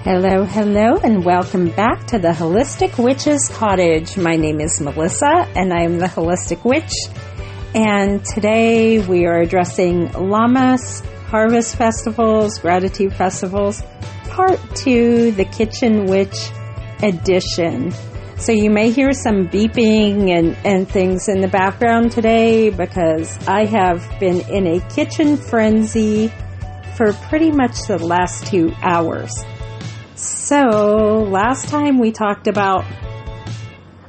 Hello, hello, and welcome back to the Holistic Witch's Cottage. My name is Melissa, and I am the Holistic Witch. And today we are addressing Lammas, Harvest Festivals, Gratitude Festivals, Part 2, the Kitchen Witch Edition. So you may hear some beeping and things in the background today because I have been in a kitchen frenzy for pretty much the last 2 hours. So last time we talked about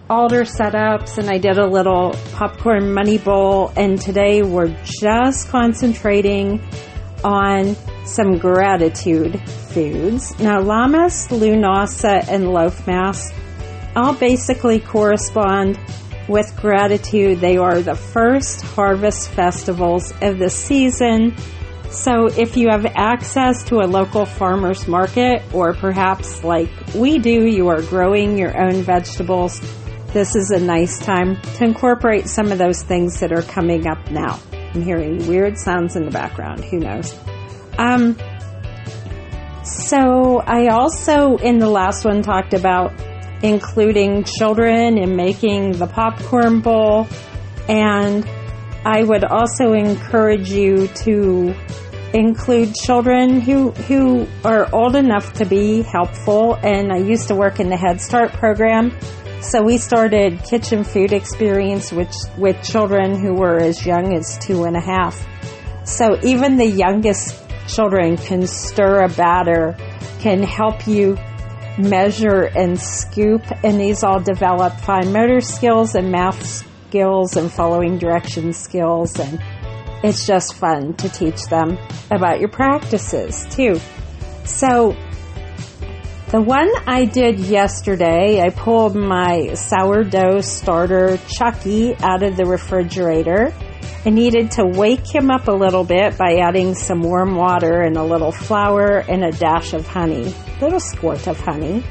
altar setups and I did a little popcorn money bowl, and today we're just concentrating on some gratitude foods. Now Lammas, Lunasa, and Loaf Mass all basically correspond with gratitude. They are the first harvest festivals of the season. So if you have access to a local farmer's market, or perhaps like we do, you are growing your own vegetables, this is a nice time to incorporate some of those things that are coming up now. I'm hearing weird sounds in the background. Who knows? So I also, in the last one, talked about including children in making the popcorn bowl, and I would also encourage you to include children who are old enough to be helpful. And I used to work in the Head Start program, so we started kitchen food experience with children who were as young as 2.5. So even the youngest children can stir a batter, can help you measure and scoop, and these all develop fine motor skills and math skills and following directions skills, and it's just fun to teach them about your practices too. So the one I did yesterday, I pulled my sourdough starter Chucky out of the refrigerator. I needed to wake him up a little bit by adding some warm water and a little flour and a dash of honey, a little squirt of honey,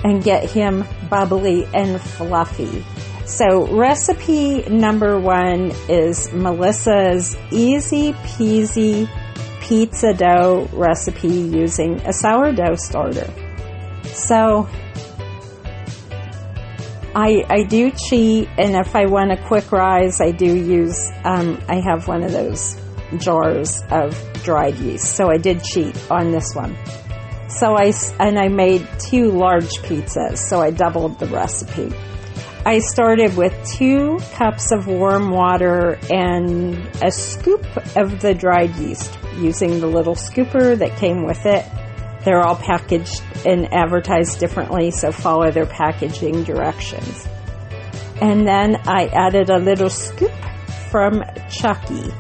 and get him bubbly and fluffy. So recipe number 1 is Melissa's easy peasy pizza dough recipe using a sourdough starter. So I do cheat, and if I want a quick rise, I do use, I have one of those jars of dried yeast. So I did cheat on this one. So I made 2 large pizzas, so I doubled the recipe. I started with 2 cups of warm water and a scoop of the dried yeast using the little scooper that came with it. They're all packaged and advertised differently, so follow their packaging directions. And then I added a little scoop from Chucky.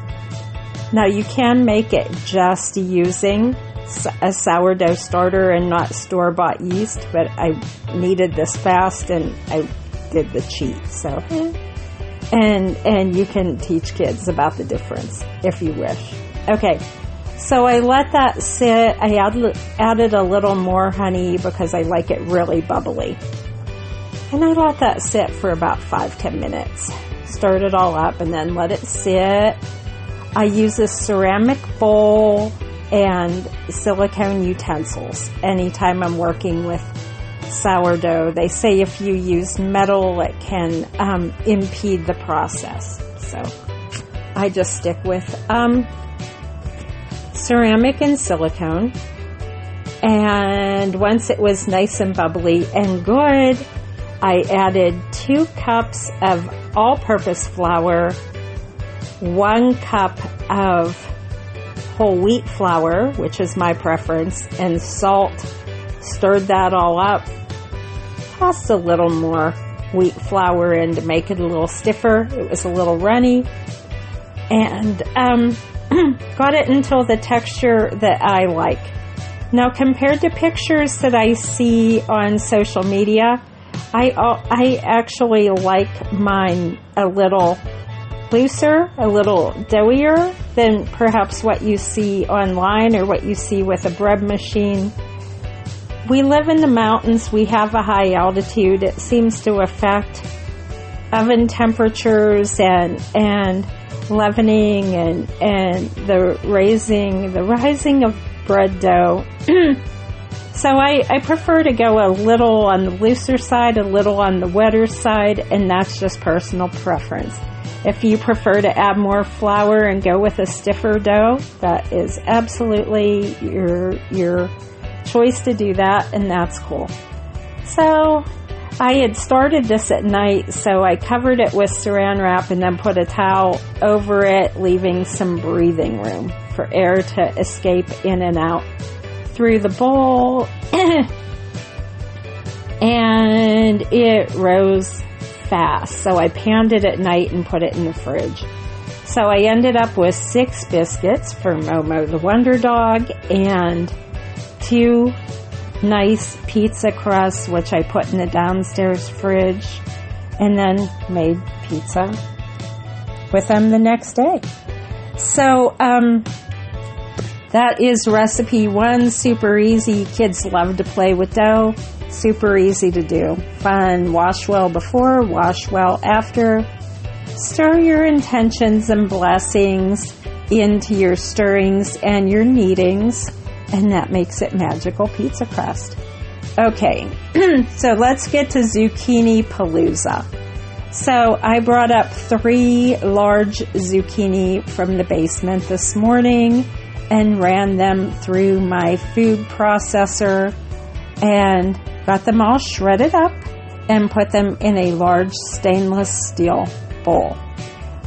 Now you can make it just using a sourdough starter and not store-bought yeast, but I needed this fast and I did the cheat. So, and you can teach kids about the difference if you wish. Okay. So I let that sit. I added a little more honey because I like it really bubbly. And I let that sit for about 5-10 minutes. Stirred it all up and then let it sit. I use a ceramic bowl and silicone utensils anytime I'm working with sourdough. They say if you use metal, it can impede the process. So I just stick with ceramic and silicone. And once it was nice and bubbly and good, I added 2 cups of all-purpose flour, 1 cup of whole wheat flour, which is my preference, and salt. Stirred that all up. Tossed a little more wheat flour in to make it a little stiffer. It was a little runny. And got it until the texture that I like. Now, compared to pictures that I see on social media, I actually like mine a little looser, a little doughier than perhaps what you see online or what you see with a bread machine. We live in the mountains. We have a high altitude. It seems to affect oven temperatures and leavening and the rising of bread dough. So I prefer to go a little on the looser side, a little on the wetter side, and that's just personal preference. If you prefer to add more flour and go with a stiffer dough, that is absolutely your choice to do that, and that's cool. So I had started this at night, so I covered it with saran wrap and then put a towel over it, leaving some breathing room for air to escape in and out through the bowl. And it rose fast, so I panned it at night and put it in the fridge. So I ended up with 6 biscuits for Momo the Wonder Dog and 2 nice pizza crusts, which I put in the downstairs fridge, and then made pizza with them the next day. So that is recipe 1. Super easy. Kids love to play with dough. Super easy to do. Fun. Wash well before, wash well after. Stir your intentions and blessings into your stirrings and your kneadings, and that makes it magical pizza crust. Okay, so let's get to zucchini palooza. So I brought up 3 large zucchini from the basement this morning and ran them through my food processor and got them all shredded up and put them in a large stainless steel bowl.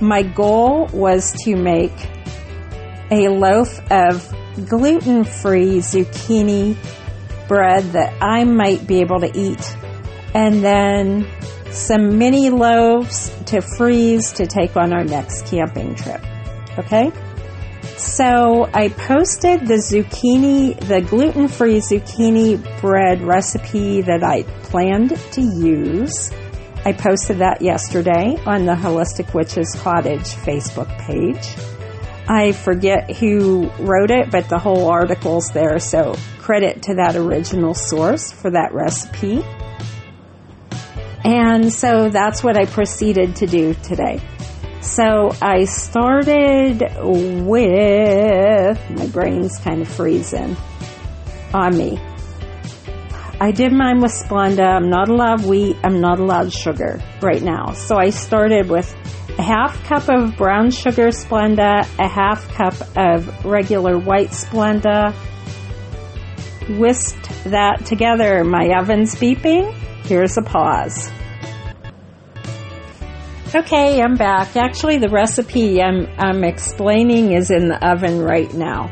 My goal was to make a loaf of gluten-free zucchini bread that I might be able to eat, and then some mini loaves to freeze to take on our next camping trip. Okay? So I posted the gluten-free zucchini bread recipe that I planned to use. I posted that yesterday on the Holistic Witches Cottage Facebook page. I forget who wrote it, but the whole article's there, so credit to that original source for that recipe. And so that's what I proceeded to do today. So I started with, my brain's kind of freezing on me. I did mine with Splenda. I'm not allowed wheat. I'm not allowed sugar right now. So I started with a half cup of brown sugar Splenda, a half cup of regular white Splenda. Whisked that together. My oven's beeping. Here's a pause. Okay, I'm back. Actually, the recipe I'm explaining is in the oven right now.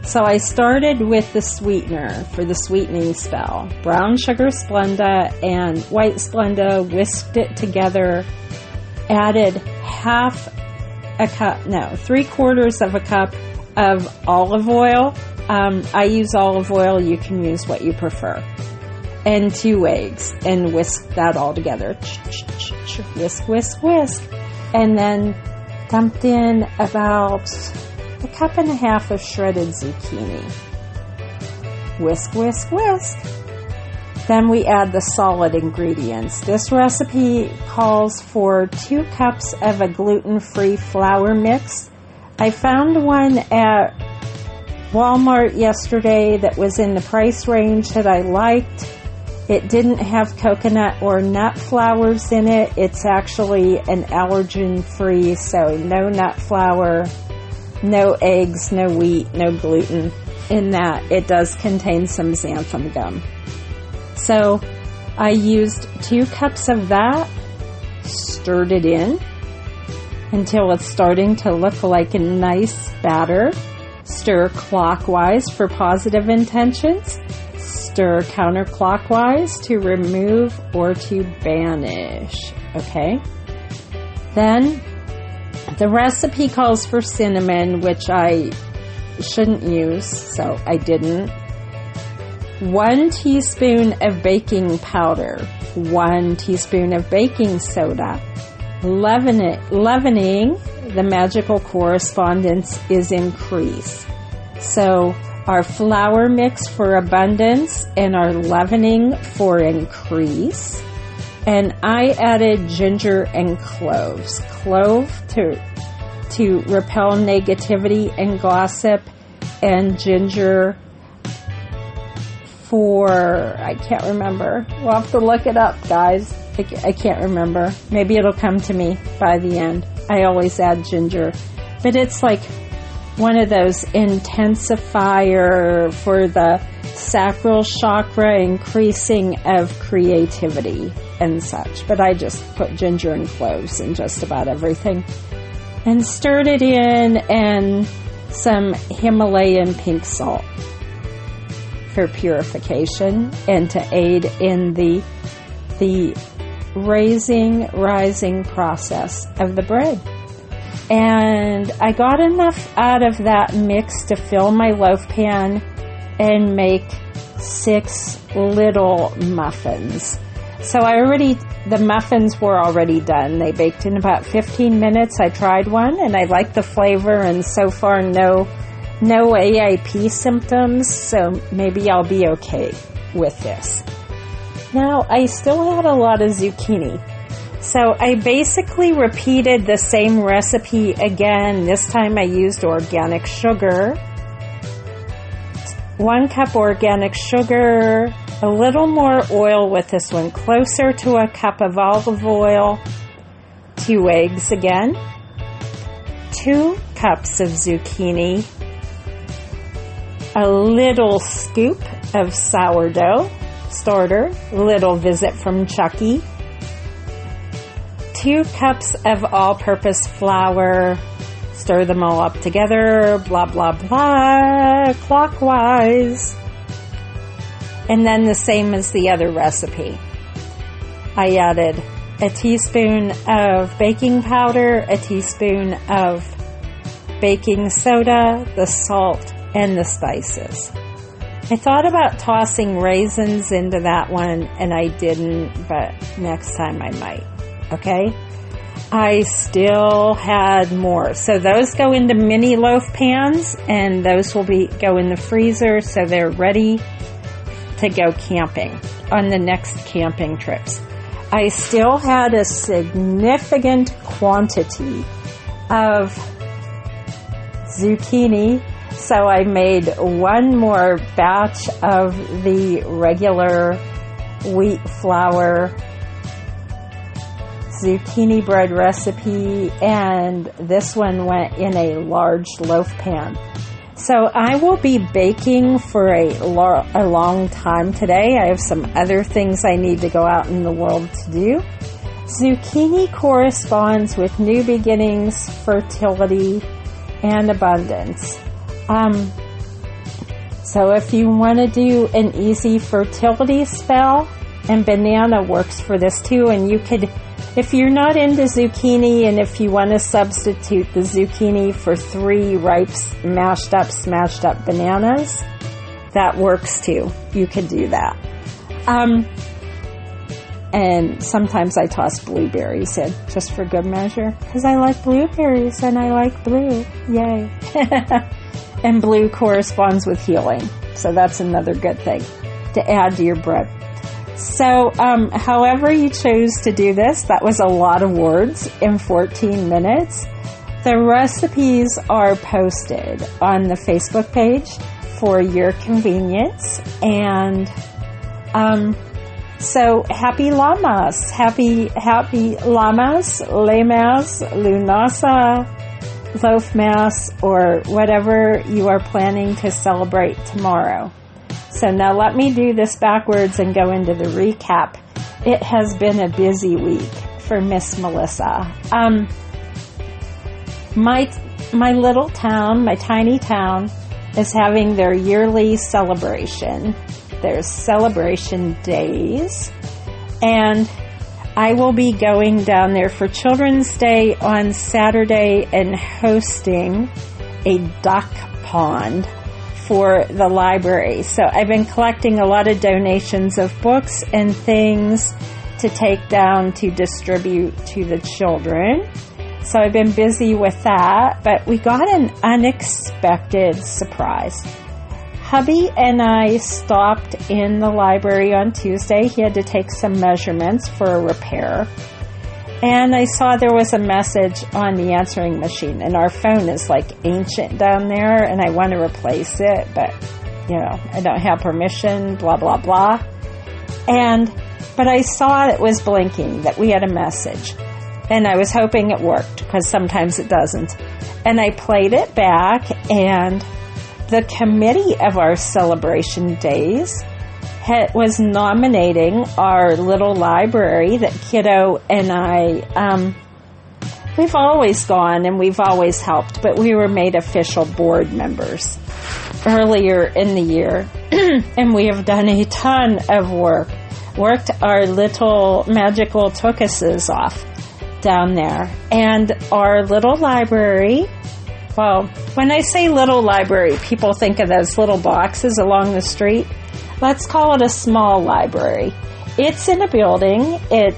So I started with the sweetener for the sweetening spell. Brown sugar Splenda and white Splenda, whisked it together, added 3/4 of a cup of olive oil. I use olive oil. You can use what you prefer. And 2 eggs, and whisk that all together. Whisk, whisk, whisk. And then dumped in about 1.5 cups of shredded zucchini. Whisk, whisk, whisk. Then we add the solid ingredients. This recipe calls for 2 cups of a gluten-free flour mix. I found one at Walmart yesterday that was in the price range that I liked. It didn't have coconut or nut flours in it. It's actually an allergen-free, so no nut flour, no eggs, no wheat, no gluten in that. It does contain some xanthan gum. So I used 2 cups of that, stirred it in until it's starting to look like a nice batter. Stir clockwise for positive intentions. Stir counterclockwise to remove or to banish. Okay? Then the recipe calls for cinnamon, which I shouldn't use, so I didn't. 1 teaspoon of baking powder, 1 teaspoon of baking soda. Leavening, the magical correspondence is increase. So our flour mix for abundance and our leavening for increase. And I added ginger and cloves. Clove to repel negativity and gossip, and ginger I can't remember. We'll have to look it up, guys. I can't remember. Maybe it'll come to me by the end. I always add ginger. But it's like one of those intensifier for the sacral chakra, increasing of creativity and such. But I just put ginger and cloves in just about everything. And stirred it in, and some Himalayan pink salt for purification and to aid in the rising process of the bread. And I got enough out of that mix to fill my loaf pan and make 6 little muffins. So the muffins were already done. They baked in about 15 minutes. I tried one and I liked the flavor, and so far no AIP symptoms, so maybe I'll be okay with this. Now, I still had a lot of zucchini. So I basically repeated the same recipe again. This time I used organic sugar. 1 cup organic sugar, a little more oil with this one, closer to a cup of olive oil, 2 eggs again, 2 cups of zucchini, a little scoop of sourdough starter, little visit from Chucky, 2 cups of all-purpose flour. Stir them all up together, blah, blah, blah, clockwise. And then the same as the other recipe. I added a teaspoon of baking powder, a teaspoon of baking soda, the salt, and the spices. I thought about tossing raisins into that one, and I didn't, but next time I might. Okay? I still had more. So those go into mini loaf pans, and those will go in the freezer so they're ready to go camping on the next camping trips. I still had a significant quantity of zucchini, so I made 1 more batch of the regular wheat flour zucchini bread recipe, and this one went in a large loaf pan. So I will be baking for a long time today. I have some other things I need to go out in the world to do. Zucchini corresponds with new beginnings, fertility, and abundance. So if you want to do an easy fertility spell, and banana works for this too, and you could, if you're not into zucchini, and if you want to substitute the zucchini for 3 ripe, smashed up bananas, that works too. You could do that. And sometimes I toss blueberries in, just for good measure, because I like blueberries and I like blue. Yay. And blue corresponds with healing. So that's another good thing to add to your bread. So, however you chose to do this, that was a lot of words in 14 minutes. The recipes are posted on the Facebook page for your convenience. And, so happy Lammas, happy Lammas, Lammas, Lunasa, Loaf Mass, or whatever you are planning to celebrate tomorrow. So now let me do this backwards and go into the recap. It has been a busy week for Miss Melissa. My little town, my tiny town, is having their yearly celebration. There's celebration days, and I will be going down there for Children's Day on Saturday and hosting a duck pond for the library. So I've been collecting a lot of donations of books and things to take down to distribute to the children. So I've been busy with that, but we got an unexpected surprise. Hubby and I stopped in the library on Tuesday. He had to take some measurements for a repair. And I saw there was a message on the answering machine, and our phone is like ancient down there, and I want to replace it, but I don't have permission, blah, blah, blah. But I saw it was blinking, that we had a message. And I was hoping it worked, because sometimes it doesn't. And I played it back, and the committee of our celebration days was nominating our little library that Kiddo and I, we've always gone and we've always helped, but we were made official board members earlier in the year. And we have done a ton of worked our little magical tukuses off down there. And our little library, well, when I say little library, people think of those little boxes along the street. Let's call it a small library. It's in a building. It's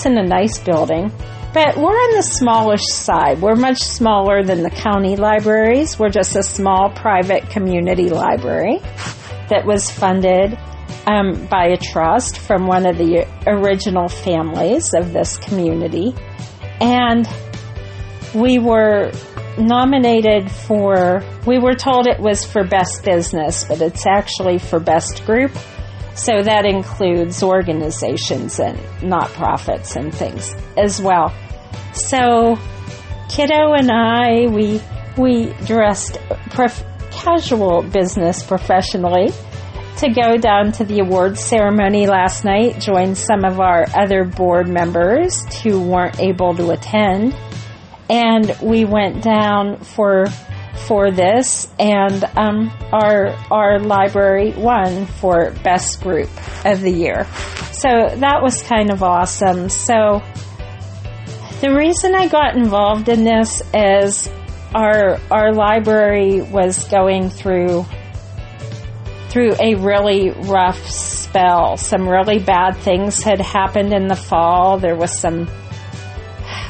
in a nice building. But we're on the smallish side. We're much smaller than the county libraries. We're just a small private community library that was funded by a trust from one of the original families of this community. And we were nominated we were told it was for best business, but it's actually for best group. So that includes organizations and not-profits and things as well. So Kiddo and I, we dressed casual business professionally to go down to the awards ceremony last night, join some of our other board members who weren't able to attend. And we went down for this, and our library won for best group of the year. So that was kind of awesome. So the reason I got involved in this is our library was going through a really rough spell. Some really bad things had happened in the fall. There was some,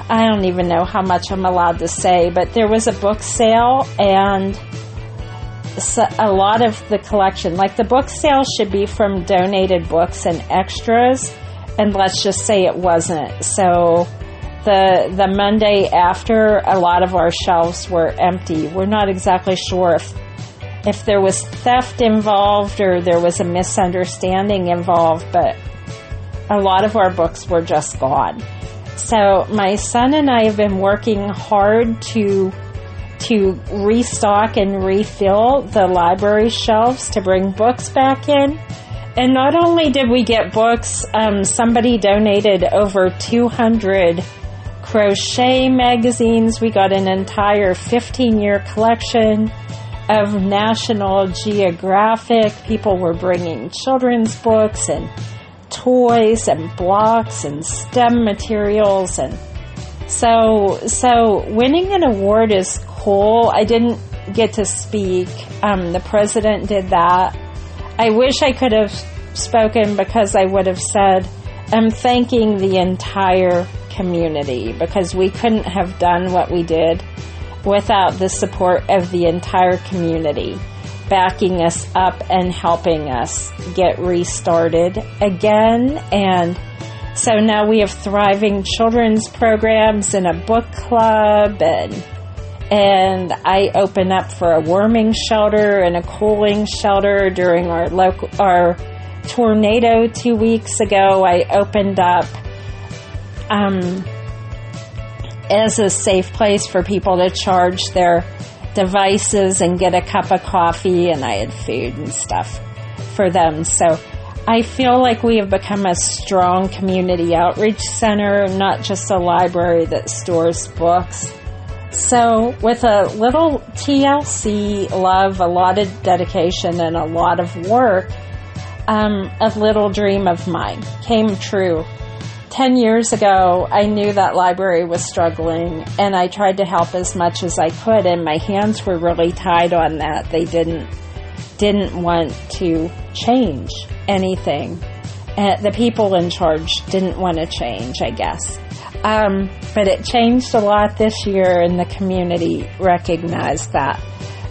I don't even know how much I'm allowed to say, but there was a book sale, and a lot of the collection, like the book sale should be from donated books and extras, and let's just say it wasn't. So the Monday after, a lot of our shelves were empty. We're not exactly sure if there was theft involved or there was a misunderstanding involved, but a lot of our books were just gone. So my son and I have been working hard to restock and refill the library shelves to bring books back in. And not only did we get books, somebody donated over 200 crochet magazines. We got an entire 15-year collection of National Geographic. People were bringing children's books and toys and blocks and STEM materials, and so winning an award is cool. I didn't get to speak. The president did that. I wish I could have spoken, because I would have said I'm thanking the entire community, because we couldn't have done what we did without the support of the entire community backing us up and helping us get restarted again. And so now we have thriving children's programs and a book club, and I open up for a warming shelter and a cooling shelter during our tornado 2 weeks ago. I opened up as a safe place for people to charge their devices and get a cup of coffee, and I had food and stuff for them. So I feel like we have become a strong community outreach center, not just a library that stores books. So with a little TLC love, a lot of dedication, and a lot of work, a little dream of mine came true. 10 years ago, I knew that library was struggling, and I tried to help as much as I could, and my hands were really tied on that. They didn't want to change anything. The people in charge didn't want to change, I guess. But it changed a lot this year, and the community recognized that.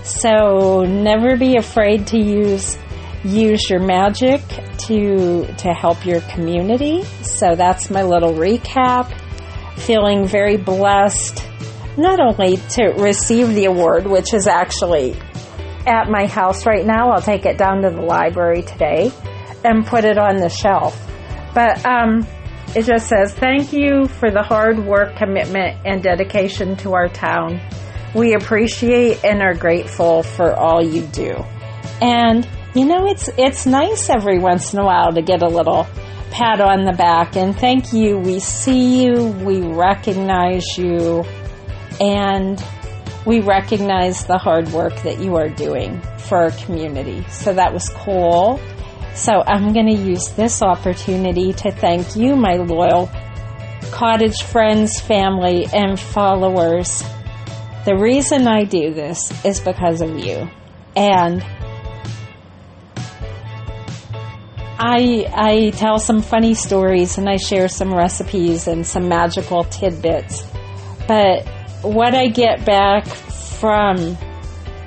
So never be afraid to use your magic to help your community. So that's my little recap. Feeling very blessed. not only to receive the award, which is actually at my house right now. I'll take it down to the library today and put it on the shelf. But it just says, thank you for the hard work, commitment, and dedication to our town. We appreciate and are grateful for all you do. And, you know, it's nice every once in a while to get a little pat on the back. And thank you. We see you. We recognize you. And we recognize the hard work that you are doing for our community. So that was cool. So I'm going to use this opportunity to thank you, my loyal cottage friends, family, and followers. The reason I do this is because of you. And I tell some funny stories and I share some recipes and some magical tidbits. But what I get back from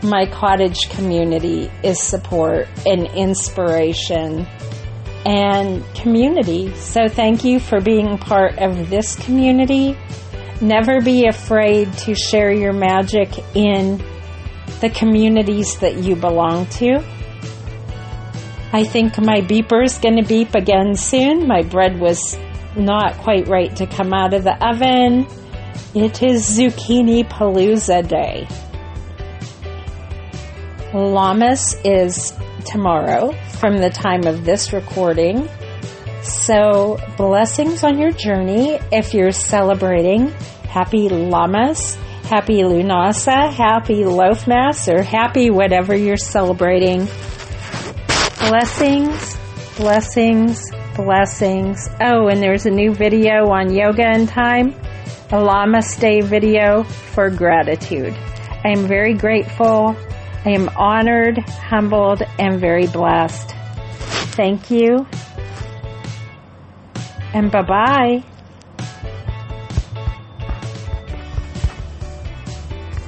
my cottage community is support and inspiration and community. So thank you for being part of this community. Never be afraid to share your magic in the communities that you belong to. I think my beeper's going to beep again soon. My bread was not quite right to come out of the oven. It is Zucchini Palooza Day. Lammas is tomorrow from the time of this recording. So blessings on your journey. If you're celebrating, happy Lammas, happy Lunasa, happy Loafmas, or happy whatever you're celebrating. Blessings, blessings, blessings. Oh, and there's a new video on Yoga in Time, a Lammas Day video for gratitude. I am very grateful. I am honored, humbled, and very blessed. Thank you. And bye-bye.